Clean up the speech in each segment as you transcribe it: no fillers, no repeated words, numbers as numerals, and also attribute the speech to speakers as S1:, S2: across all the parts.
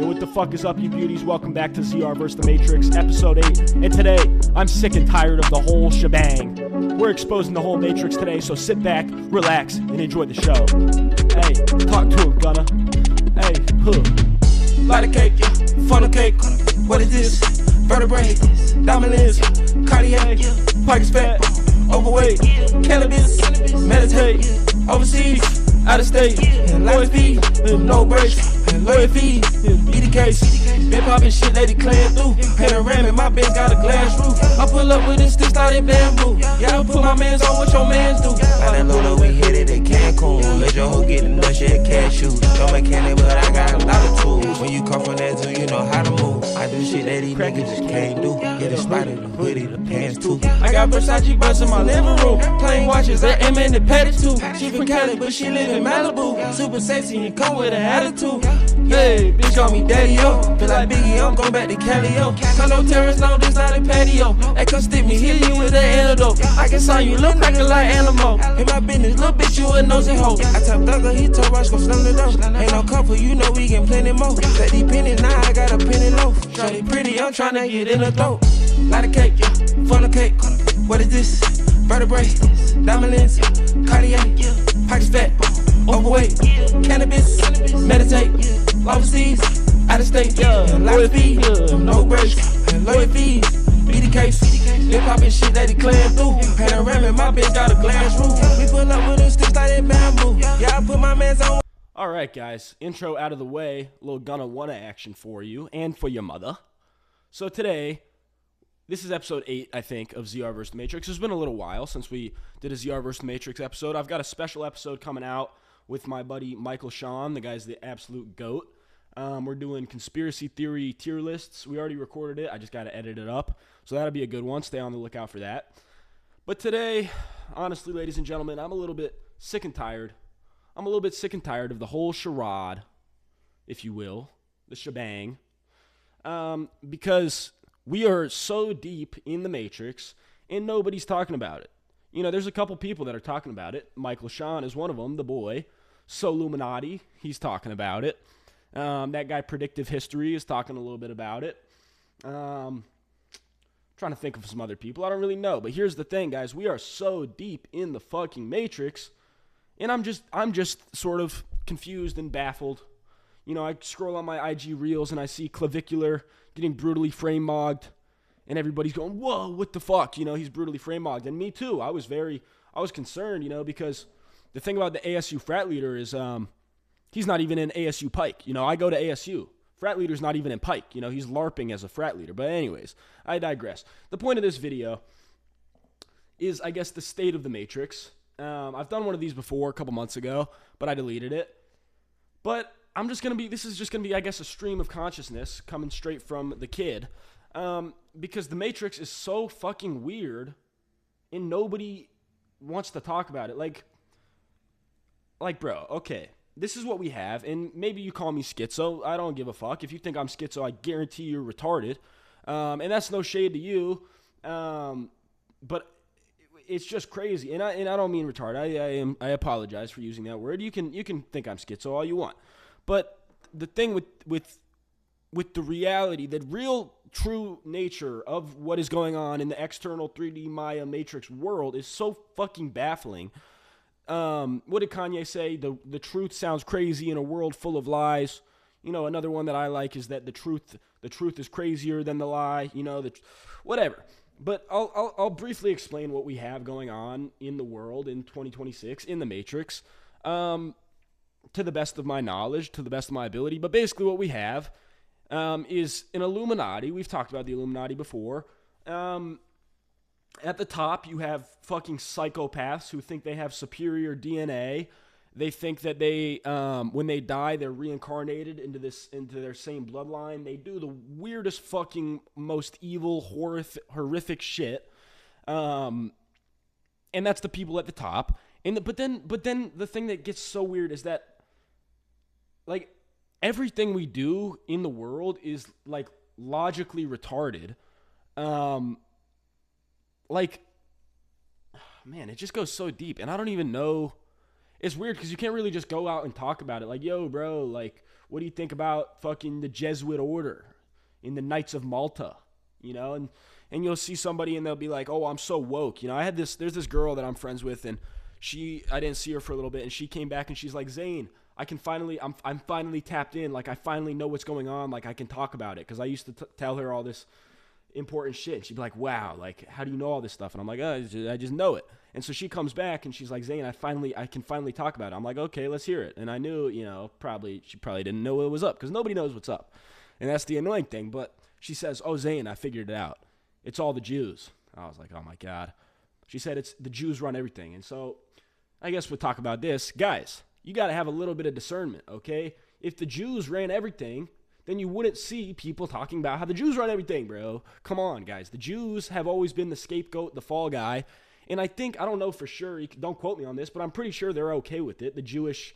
S1: Yo, what the fuck is up, you beauties? Welcome back to ZR vs. The Matrix, episode 8. And today, I'm sick and tired of the whole shebang. We're exposing the whole Matrix today, so sit back, relax, and enjoy the show. Hey, talk to him, Gunna. Hey,
S2: Light a cake, yeah, funnel cake. What is this? Vertebrae, diamond lens, Cartier, pockets fat, overweight, cannabis, meditate, overseas, out of state, loyalty, no breaks, loyalty, be the case. Been poppin' shit, lady clan through. Panoramic, my Benz got a glass roof. I pull up with this stick started bamboo. Yeah, I put my mans on what your mans do. I done Lula, we hit it in Cancun. Let your hoe get the nut, she a cashew. Don't mechanic, but I got a lot of tools. When you come from that zoo, you know how to move. I do shit that these niggas just can't do. Get a spider, the hoodie, the pants too. I got Versace buns in my living room. Playing watches, that M and the petties too. She from Cali, but she live in Malibu. Super sexy and come with an attitude. Hey, bitch, call me daddy, yo. Feel like Biggie, I'm going back to Cali, yo. Condo terrace, no, this not a patio. Hey, come stick me, hit you with that antidote. I can sign you, look cracker like animal. In my business, little bitch, you a nosy hoe. I tell Thugger, he told Rush, gon' slam the door. Ain't no couple, you know we get plenty more. Set these pennies, now I got a penny loaf. Shorty pretty, I'm tryna get in the throat. Light a cake, yeah, funnel cake. What is this? Vertebrae, diamond lens, Cartier, pockets fat, overweight, cannabis, meditate, overseas, out of state, life speed, no breaks, loyal fees, be the case. Been poppin' shit that he clan through. Panoramic, my bitch got a glass roof. We pull up with them sticks like that bamboo. Yeah, I put my mans on.
S1: Alright, guys, intro out of the way. A little Gunna Wanna action for you and for your mother. So today, this is episode 8, I think, of ZR vs. The Matrix. It's been a little while since we did a ZR vs. The Matrix episode. I've got a special episode coming out with my buddy Michael Sean. The guy's the absolute GOAT. We're doing conspiracy theory tier lists. We already recorded it. I just got to edit it up. So that'll be a good one. Stay on the lookout for that. But today, honestly, ladies and gentlemen, I'm a little bit sick and tired. I'm a little bit sick and tired of the whole charade, if you will, the shebang. Because we are so deep in the Matrix, and nobody's talking about it. You know, there's a couple people that are talking about it. Michael Sean is one of them, the boy. So Illuminati, he's talking about it. That guy Predictive History is talking a little bit about it. Trying to think of some other people. I don't really know. But here's the thing, guys. We are so deep in the fucking Matrix, and I'm just sort of confused and baffled. You know, I scroll on my IG Reels, and I see Clavicular getting brutally frame-mogged, and everybody's going, whoa, what the fuck? You know, he's brutally frame-mogged. And me too. I was concerned, you know, because the thing about the ASU frat leader is he's not even in ASU Pike. You know, I go to ASU. Frat leader's not even in Pike. You know, he's LARPing as a frat leader. But anyways, I digress. The point of this video is, I guess, the state of the Matrix. I've done one of these before a couple months ago, but I deleted it. But this is just going to be, I guess, a stream of consciousness coming straight from the kid. Because the Matrix is so fucking weird, and nobody wants to talk about it. Like, bro, okay, this is what we have, and maybe you call me schizo. I don't give a fuck. If you think I'm schizo, I guarantee you're retarded. And that's no shade to you. But it's just crazy, and I don't mean retarded. I apologize for using that word. You can think I'm schizo all you want. But the thing with the reality, the real true nature of what is going on in the external 3D Maya Matrix world is so fucking baffling. What did Kanye say? The truth sounds crazy in a world full of lies. You know, another one that I like is that the truth is crazier than the lie. You know, whatever. But I'll briefly explain what we have going on in the world in 2026 in the Matrix. To the best of my knowledge, to the best of my ability. But basically what we have is an Illuminati. We've talked about the Illuminati before. At the top, you have fucking psychopaths who think they have superior DNA. They think that they, when they die, they're reincarnated into their same bloodline. They do the weirdest fucking, most evil, horrific shit. And that's the people at the top. But then the thing that gets so weird is that, like, everything we do in the world is, like, logically retarded. Like, man, it just goes so deep, and I don't even know. It's weird because you can't really just go out and talk about it. Like, yo, bro, like, What do you think about fucking the Jesuit order in the Knights of Malta? You know, and you'll see somebody and they'll be like, oh, I'm so woke. You know, there's this girl that I'm friends with, and I didn't see her for a little bit, and she came back and she's like, Zane, I'm finally tapped in. Like, I finally know what's going on. Like, I can talk about it. Because I used to tell her all this important shit. And she'd be like, wow, like, how do you know all this stuff? And I'm like, oh, I just know it. And so she comes back and she's like, Zane, I can finally talk about it. I'm like, okay, let's hear it. And I knew, you know, she probably didn't know what was up, because nobody knows what's up. And that's the annoying thing. But she says, oh, Zane, I figured it out. It's all the Jews. I was like, oh my God. She said, it's the Jews run everything. And so I guess we'll talk about this. Guys, you got to have a little bit of discernment, okay? If the Jews ran everything, then you wouldn't see people talking about how the Jews run everything, bro. Come on, guys. The Jews have always been the scapegoat, the fall guy. And I don't know for sure, don't quote me on this, but I'm pretty sure they're okay with it. The Jewish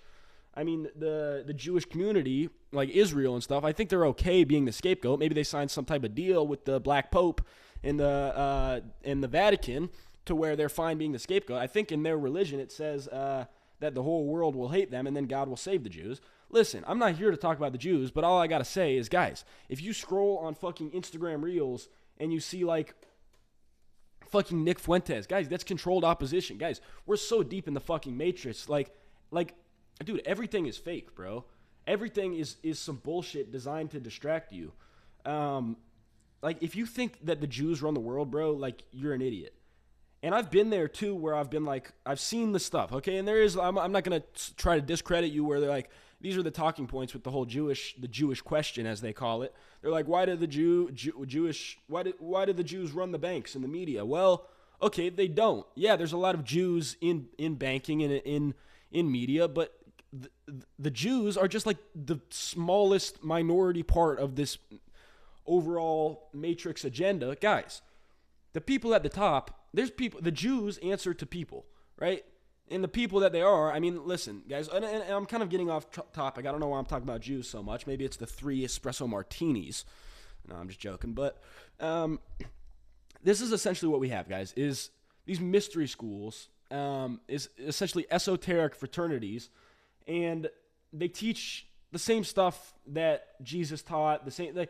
S1: community, like Israel and stuff, I think they're okay being the scapegoat. Maybe they signed some type of deal with the Black Pope and the Vatican to where they're fine being the scapegoat. I think in their religion it says that the whole world will hate them and then God will save the Jews. Listen, I'm not here to talk about the Jews, but all I got to say is, guys, if you scroll on fucking Instagram Reels and you see like fucking Nick Fuentes, guys, that's controlled opposition. Guys, we're so deep in the fucking matrix. Like, dude, everything is fake, bro. Everything is some bullshit designed to distract you. Like, if you think that the Jews run the world, bro, like, you're an idiot. And I've been there, too, where I've been like, I've seen the stuff, okay? And I'm not going to try to discredit you where they're like, these are the talking points with the whole the Jewish question, as they call it. They're like, why did the Jews run the banks and the media? Well, okay, they don't. Yeah, there's a lot of Jews in banking and in media, but the Jews are just like the smallest minority part of this overall matrix agenda. Guys, the people at the top, the Jews answer to people, right? And the people that they are, I mean, listen, guys, and I'm kind of getting off topic. I don't know why I'm talking about Jews so much. Maybe it's the 3 espresso martinis. No, I'm just joking. But this is essentially what we have, guys, is these mystery schools, is essentially esoteric fraternities, and they teach the same stuff that Jesus taught. They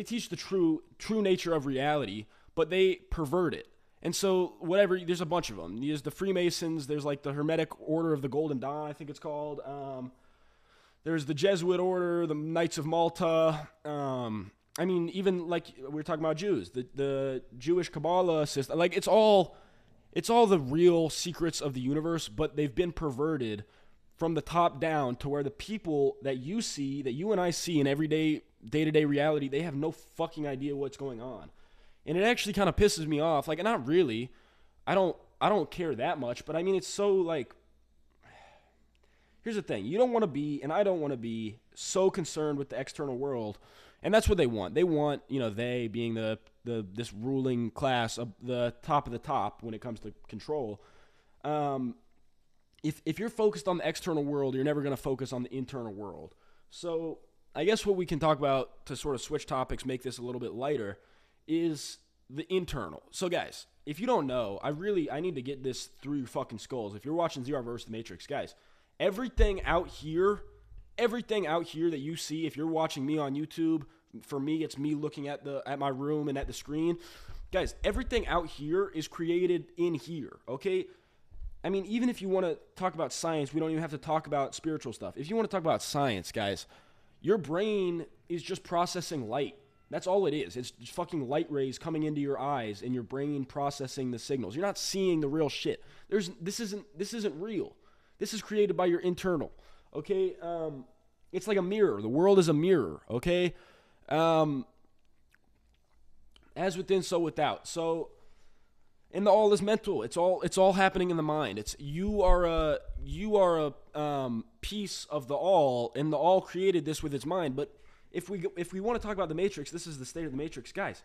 S1: teach the true nature of reality, but they pervert it. And so there's a bunch of them. There's the Freemasons. There's like the Hermetic Order of the Golden Dawn, I think it's called. There's the Jesuit Order, the Knights of Malta. I mean, even like we were talking about Jews, the Jewish Kabbalah system. Like, it's all the real secrets of the universe, but they've been perverted from the top down to where the people that you and I see in everyday day-to-day reality, they have no fucking idea what's going on. And it actually kind of pisses me off. Like, not really. I don't care that much, but I mean, it's so like, here's the thing. You don't want to be, and I don't want to be, so concerned with the external world. And that's what they want. They want, they being this ruling class of the top when it comes to control. If you're focused on the external world, you're never going to focus on the internal world. So I guess what we can talk about to sort of switch topics, make this a little bit lighter, is the internal. So guys, if you don't know, I need to get this through your fucking skulls. If you're watching Zero vs. The Matrix, guys, everything out here that you see, if you're watching me on YouTube, for me, it's me looking at my room and at the screen. Guys, everything out here is created in here, okay? I mean, even if you want to talk about science, we don't even have to talk about spiritual stuff. If you want to talk about science, guys, your brain is just processing light. That's all it is. It's just fucking light rays coming into your eyes and your brain processing the signals. You're not seeing the real shit. This isn't real. This is created by your internal. Okay? It's like a mirror. The world is a mirror. Okay? As within, so without. So, and the all is mental. It's all happening in the mind. You are a piece of the all, and the all created this with its mind. But if we want to talk about the Matrix, this is the state of the Matrix, guys.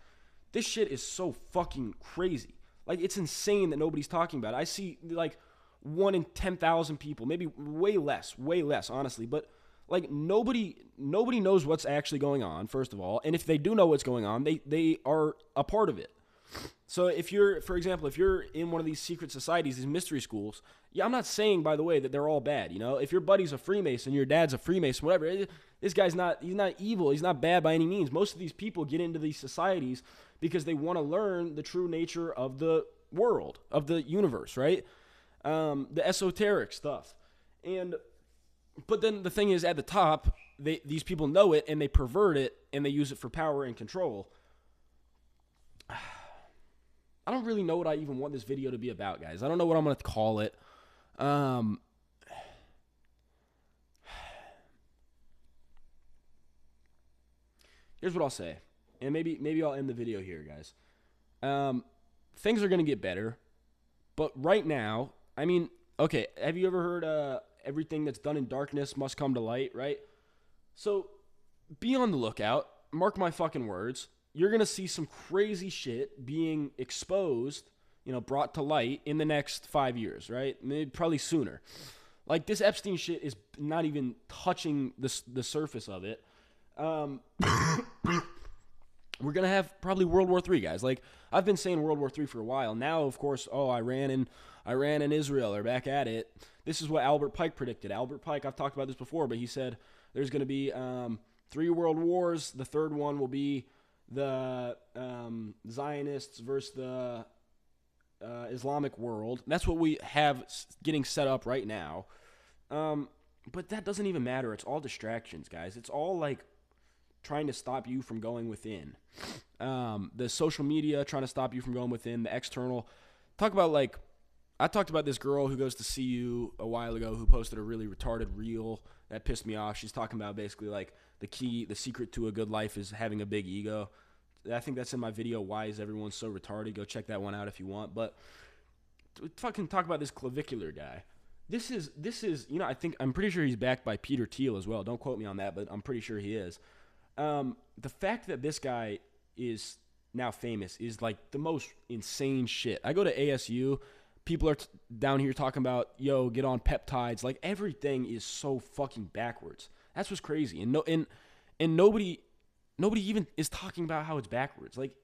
S1: This shit is so fucking crazy. Like, it's insane that nobody's talking about it. I see like 1 in 10,000 people, maybe way less, honestly. But like nobody knows what's actually going on. First of all, and if they do know what's going on, they are a part of it. So if you're, for example, if you're in one of these secret societies, these mystery schools, yeah, I'm not saying, by the way, that they're all bad. You know, if your buddy's a Freemason, your dad's a Freemason, whatever, this guy's not, he's not evil. He's not bad by any means. Most of these people get into these societies because they want to learn the true nature of the world, of the universe, right? The esoteric stuff. But then the thing is, at the top, these people know it and they pervert it and they use it for power and control. I don't really know what I even want this video to be about, guys. I don't know what I'm going to call it. Here's what I'll say. And maybe I'll end the video here, guys. Things are going to get better. But right now, I mean, okay, have you ever heard everything that's done in darkness must come to light, right? So be on the lookout. Mark my fucking words. You're going to see some crazy shit being exposed, brought to light in the next 5 years, right? Maybe probably sooner. Like, this Epstein shit is not even touching the surface of it. We're going to have probably World War III, guys. Like, I've been saying World War III for a while. Now, of course, Iran and Israel are back at it. This is what Albert Pike predicted. Albert Pike, I've talked about this before, but he said there's going to be 3 world wars. The third one will be the Zionists versus the Islamic world. That's what we have getting set up right now. But that doesn't even matter. It's all distractions, guys. It's all like trying to stop you from going within. The social media trying to stop you from going within. The external. I talked about this girl who goes to see you a while ago who posted a really retarded reel that pissed me off. She's talking about basically like the secret to a good life is having a big ego. I think that's in my video, Why is Everyone So Retarded? Go check that one out if you want. But fucking talk about this clavicular guy. This is I'm pretty sure he's backed by Peter Thiel as well. Don't quote me on that, but I'm pretty sure he is. The fact that this guy is now famous is like the most insane shit. I go to ASU. People are down here talking about, yo, get on peptides. Like, everything is so fucking backwards. That's what's crazy. And nobody even is talking about how it's backwards. Like,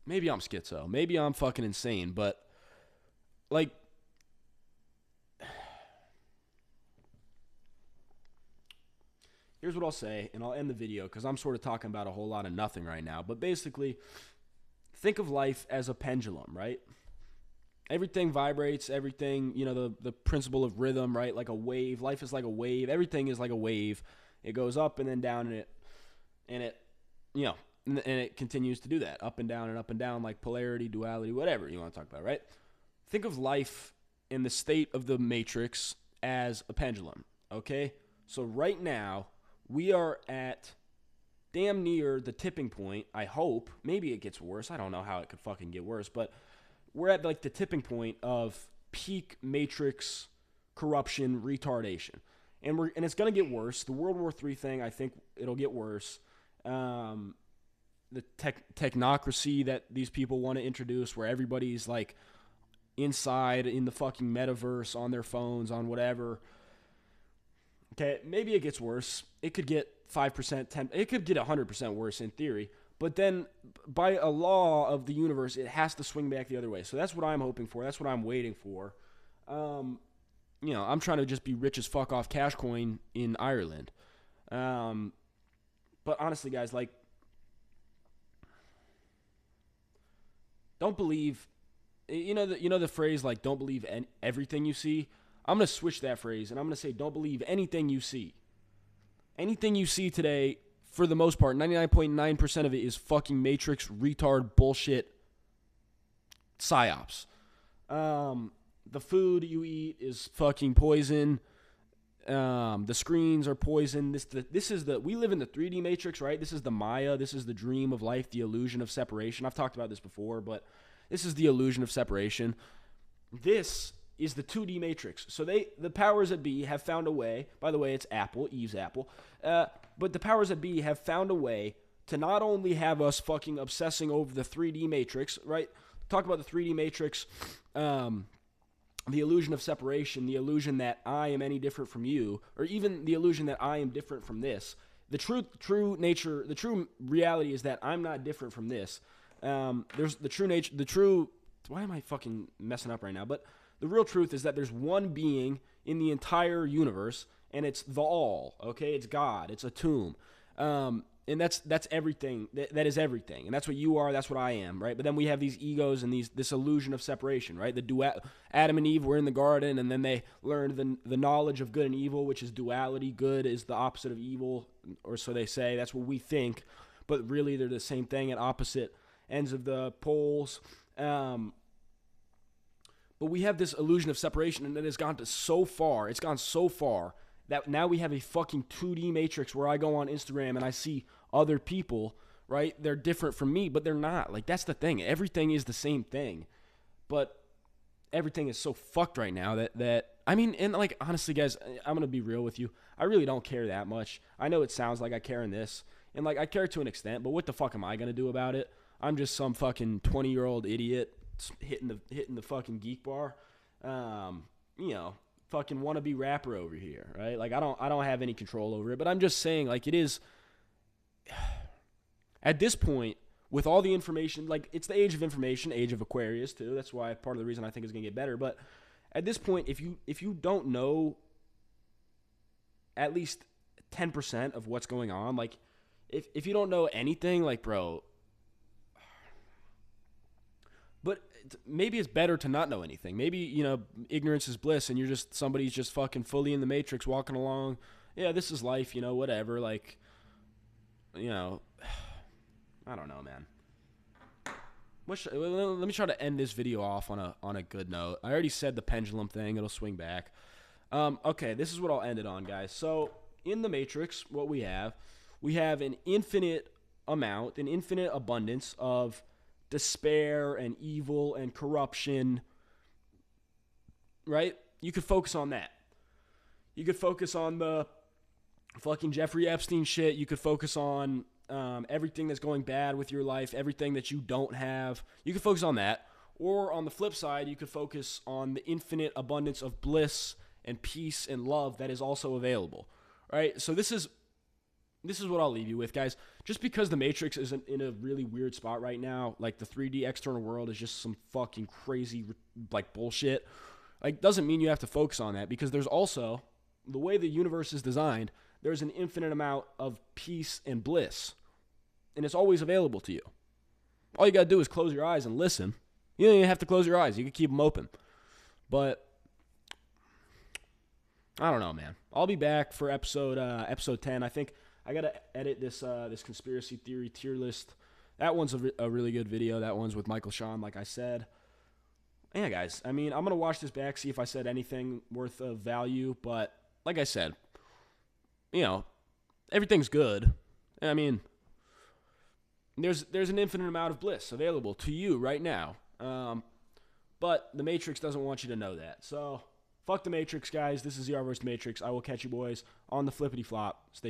S1: maybe I'm schizo. Maybe I'm fucking insane. But, like, here's what I'll say, and I'll end the video because I'm sort of talking about a whole lot of nothing right now. But basically, think of life as a pendulum, right? Everything vibrates, everything, the principle of rhythm, right? Like a wave. Life is like a wave. Everything is like a wave. It goes up and then down, and it continues to do that, up and down, like polarity, duality, whatever you want to talk about, right? Think of life in the state of the matrix as a pendulum, okay? So right now, we are at damn near the tipping point, I hope. Maybe it gets worse. I don't know how it could fucking get worse, but we're at like the tipping point of peak matrix corruption retardation. And it's going to get worse. The World War III thing, I think it'll get worse. The technocracy that these people want to introduce, where everybody's like inside in the fucking metaverse on their phones, on whatever. Okay, maybe it gets worse. It could get 5%, 10%. It could get 100% worse in theory. But then, by a law of the universe, it has to swing back the other way. So that's what I'm hoping for. That's what I'm waiting for. I'm trying to just be rich as fuck off Cash Coin in Ireland. But honestly, guys, like, don't believe, the phrase, like, don't believe everything you see. I'm going to switch that phrase, and I'm going to say don't believe anything you see. Anything you see today, for the most part, 99.9% of it is fucking matrix, retard, bullshit, psyops. The food you eat is fucking poison. The screens are poison. We live in the 3D matrix, right? This is the Maya. This is the dream of life, the illusion of separation. I've talked about this before, but this is the illusion of separation. This is the 2D matrix. So the powers that be have found a way. By the way, it's Apple, Eve's Apple. But the powers that be have found a way to not only have us fucking obsessing over the 3D matrix, right? Talk about the 3D matrix, the illusion of separation, the illusion that I am any different from you, or even the illusion that I am different from this. The true nature, the true reality is that I'm not different from this. There's the true nature, the true. Why am I fucking messing up right now? But the real truth is that there's one being in the entire universe, and it's the all. Okay, it's God. It's a tomb. And that's everything. That is everything, and that's what you are. That's what I am, right? But then we have these egos and this illusion of separation, right? Adam and Eve were in the garden, and then they learned the knowledge of good and evil, which is duality. Good is the opposite of evil, or so they say. That's what we think, but really they're the same thing at opposite ends of the poles. But we have this illusion of separation, and it has gone so far. It's gone so far that now we have a fucking 2D matrix where I go on Instagram and I see other people, right? They're different from me, but they're not. Like, that's the thing. Everything is the same thing. But everything is so fucked right now that I mean, and like, honestly, guys, I'm going to be real with you. I really don't care that much. I know it sounds like I care in this, and like, I care to an extent, but what the fuck am I going to do about it? I'm just some fucking 20-year-old idiot hitting the fucking geek bar. You know, fucking wannabe rapper over here, right? Like, I don't have any control over it, but I'm just saying, like, it is at this point with all the information, like, it's the age of information, age of Aquarius too. That's why part of the reason I think it's gonna get better. But at this point, if you don't know at least 10% of what's going on, like, if you don't know anything, like, bro. But maybe it's better to not know anything. Maybe, you know, ignorance is bliss, and somebody's just fucking fully in the matrix walking along. Yeah, this is life, you know, whatever. Like, you know, I don't know, man. Let me try to end this video off on a good note. I already said the pendulum thing. It'll swing back. Okay, this is what I'll end it on, guys. So, in the matrix, what we have an infinite amount, an infinite abundance of despair and evil and corruption, right? You could focus on that. You could focus on the fucking Jeffrey Epstein shit. You could focus on everything that's going bad with your life, everything that you don't have. You could focus on that. Or on the flip side, you could focus on the infinite abundance of bliss and peace and love that is also available, right? So this is what I'll leave you with, guys. Just because the Matrix is in a really weird spot right now, like the 3D external world is just some fucking crazy, like, bullshit, like, doesn't mean you have to focus on that, because there's also, the way the universe is designed, there's an infinite amount of peace and bliss, and it's always available to you. All you gotta do is close your eyes and listen. You don't even have to close your eyes. You can keep them open. But I don't know, man. I'll be back for episode 10. I think I gotta edit this conspiracy theory tier list. That one's a really good video. That one's with Michael Sean, like I said. Yeah, guys. I mean, I'm gonna watch this back, see if I said anything worth of value. But like I said, you know, everything's good. I mean, there's an infinite amount of bliss available to you right now. But the Matrix doesn't want you to know that. So fuck the Matrix, guys. This is the Arverse Matrix. I will catch you boys on the flippity flop. Stay